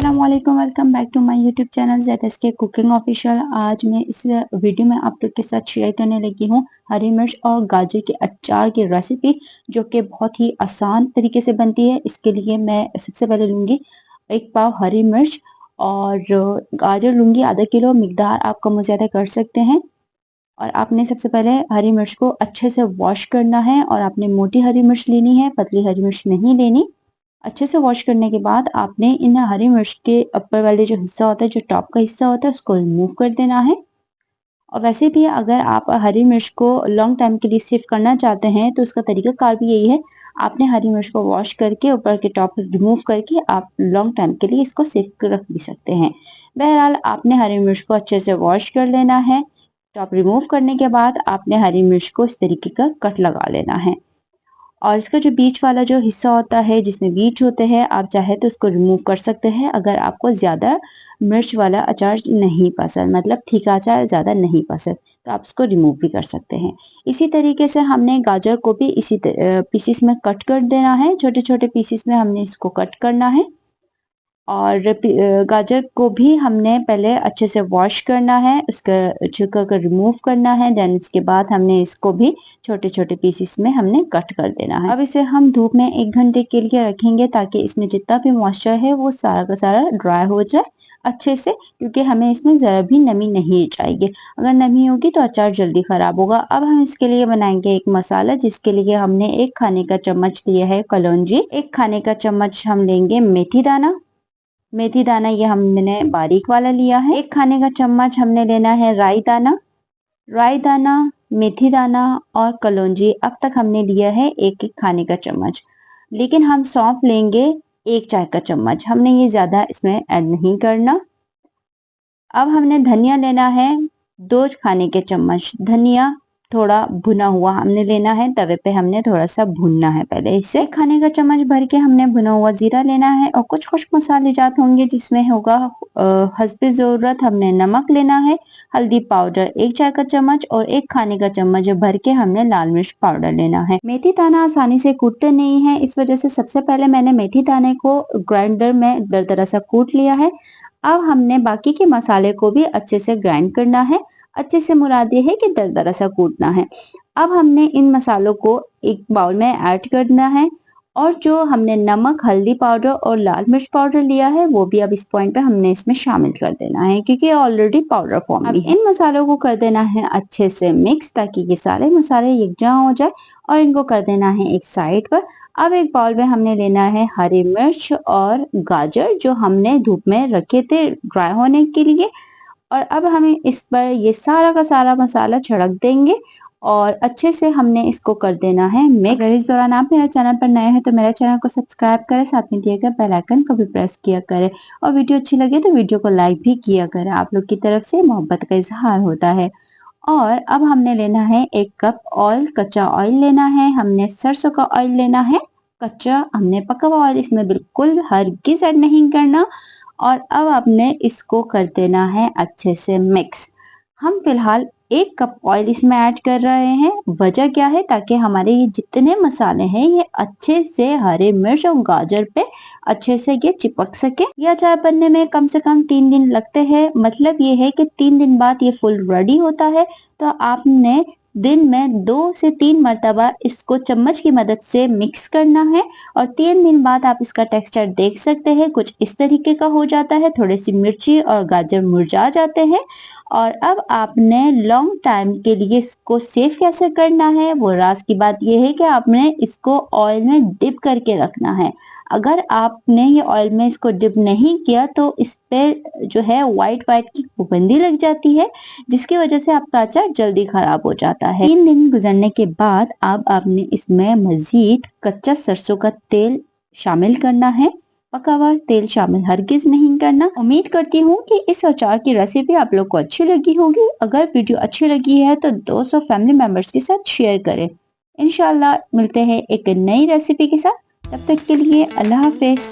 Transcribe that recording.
अस्सलामुअलैकुम, welcome back to my YouTube channel ZSK cooking official. आज मैं इस वीडियो में आप लोग के साथ शेयर करने लगी हूँ हरी मिर्च और गाजर के अचार की रेसिपी, जो कि बहुत ही आसान तरीके से बनती है। इसके लिए मैं सबसे पहले लूँगी 1 पाव हरी मिर्च और गाजर लूँगी आधा किलो। मिकदार आप कम ज़्यादा कर सकते हैं। और आपने सबसे पहले हरी मिर्च को अच्छे से वॉश करना है और आपने मोटी हरी मिर्च लेनी है, पतली हरी मिर्च नहीं लेनी। अच्छे से वॉश करने के बाद आपने इन हरी मिर्च के ऊपर वाले जो हिस्सा होता है, जो टॉप का हिस्सा होता है, उसको रिमूव कर देना है। और वैसे भी अगर आप हरी मिर्च को लॉन्ग टाइम के लिए सेव करना चाहते हैं तो उसका तरीकाकार भी यही है। आपने हरी मिर्च को वॉश करके ऊपर के टॉप रिमूव करके आप लॉन्ग टाइम के लिए इसको सेव कर रख भी सकते हैं। बहरहाल आपने हरी मिर्च को अच्छे से वॉश कर लेना है। टॉप रिमूव करने के बाद आपने हरी मिर्च को इस तरीके का कट लगा लेना है। और इसका जो बीच वाला जो हिस्सा होता है, जिसमें बीज होते हैं, आप चाहे तो उसको रिमूव कर सकते हैं अगर आपको ज़्यादा मिर्च वाला अचार नहीं पसंद, मतलब तीखा अचार ज़्यादा नहीं पसंद, तो आप इसको रिमूव भी कर सकते हैं। इसी तरीके से हमने गाजर को भी इसी पीसेस में कट कर देना है। छोटे छोटे पीसेस में हमने इसको कट करना है। और गाजर को भी हमने पहले अच्छे से वॉश करना है, उसका छिलका को रिमूव करना है। देन उसके बाद हमने इसको भी छोटे छोटे पीसेस में हमने कट कर देना है। अब इसे हम धूप में 1 घंटे के लिए रखेंगे ताकि इसमें जितना भी मॉइस्चर है वो सारा का सारा ड्राई हो जाए अच्छे से, क्योंकि हमें इसमें ज़रा भी नमी नहीं चाहिए। अगर नमी होगी तो अचार जल्दी खराब होगा। अब हम इसके लिए बनाएंगे एक मसाला, जिसके लिए हमने 1 खाने का चम्मच लिया है कलौंजी, 1 खाने का चम्मच हम लेंगे मेथी दाना। मेथी दाना ये हमने बारीक वाला लिया है। 1 खाने का चम्मच हमने लेना है राई दाना। राई दाना, मेथी दाना और कलौंजी अब तक हमने लिया है 1-1 खाने का चम्मच, लेकिन हम सौंफ लेंगे 1 चाय का चम्मच। हमने ये ज्यादा इसमें ऐड नहीं करना। अब हमने धनिया लेना है 2 खाने के चम्मच। धनिया थोड़ा भुना हुआ हमने लेना है, तवे पे हमने थोड़ा सा भुनना है पहले इसे। 1 खाने का चम्मच भर के हमने भुना हुआ जीरा लेना है और कुछ कुछ मसाले जात होंगे जिसमें होगा हस्बे ज़रूरत हमने नमक लेना है, हल्दी पाउडर 1 चाय का चम्मच और 1 खाने का चम्मच भर के हमने लाल मिर्च पाउडर लेना है। मेथी दाना आसानी से कूटते नहीं है, इस वजह से सबसे पहले मैंने मेथी दाने को ग्राइंडर में दरदरा सा कूट लिया है। अब हमने बाकी के मसाले को भी अच्छे से ग्राइंड करना है। अच्छे से मुराद ये है कि दरदरा सा कूटना है। अब हमने इन मसालों को एक बाउल में ऐड करना है और जो हमने नमक, हल्दी पाउडर और लाल मिर्च पाउडर लिया है वो भी अब इस पॉइंट पे हमने इसमें शामिल कर देना है, क्योंकि ऑलरेडी पाउडर फॉर्म में है। इन मसालों को कर देना है अच्छे से मिक्स, ताकि ये सारे मसाले यकजा हो जाए और इनको कर देना है एक साइड पर। अब एक बाउल में हमने लेना है हरी मिर्च और गाजर, जो हमने धूप में रखे थे ड्राई होने के लिए। और अब हमें इस पर ये सारा का सारा मसाला छिड़क देंगे और अच्छे से हमने इसको कर देना है मिक्स। अगर इस दौरान आप मेरे चैनल पर नए हैं तो मेरे चैनल को सब्सक्राइब करें, साथ में दिए गए बेल आइकन को भी प्रेस किया करें और वीडियो अच्छी लगे तो वीडियो को लाइक भी किया करें। आप लोग की तरफ से मोहब्बत का इजहार होता है। और अब हमने लेना है 1 कप ऑयल, कच्चा ऑयल लेना है। हमने सरसों का ऑयल लेना है कच्चा, हमने पका हुआ ऑयल इसमें बिल्कुल हरगिज ऐड नहीं करना। और अब आपने इसको कर देना है अच्छे से मिक्स। हम फिलहाल 1 कप ऑयल इसमें ऐड कर रहे हैं। वजह क्या है? ताकि हमारे ये जितने मसाले हैं ये अच्छे से हरे मिर्च और गाजर पे अच्छे से ये चिपक सके। यह अचार बनने में कम से कम 3 दिन लगते हैं। मतलब ये है कि 3 दिन बाद ये फुल रेडी होता है। तो आपने दिन में 2 से 3 मरतबा इसको चम्मच की मदद से मिक्स करना है और 3 दिन बाद आप इसका टेक्सचर देख सकते हैं, कुछ इस तरीके का हो जाता है। थोड़ी सी मिर्ची और गाजर मुरझा जाते हैं। और अब आपने लॉन्ग टाइम के लिए इसको सेव कैसे करना है, वो राज की बात यह है कि आपने इसको ऑयल में डिप करके रखना है। अगर आपने ये ऑयल में इसको डिप नहीं किया तो इस पे जो है वाइट वाइट की फुफुंदी लग जाती है, जिसकी वजह से आपका अचार जल्दी खराब हो जाता है। 3 दिन गुजरने के बाद अब आपने इसमें मजीद कच्चा सरसों का तेल शामिल करना है। पका हुआ तेल शामिल हरगिज नहीं करना। उम्मीद करती हूँ कि इस अचार की रेसिपी आप लोग को अच्छी लगी होगी। अगर वीडियो अच्छी लगी है तो दोस्तों फैमिली मेंबर्स के साथ शेयर करें। इंशाल्लाह मिलते हैं एक नई रेसिपी के साथ। तब तक के लिए अल्लाह हाफिज।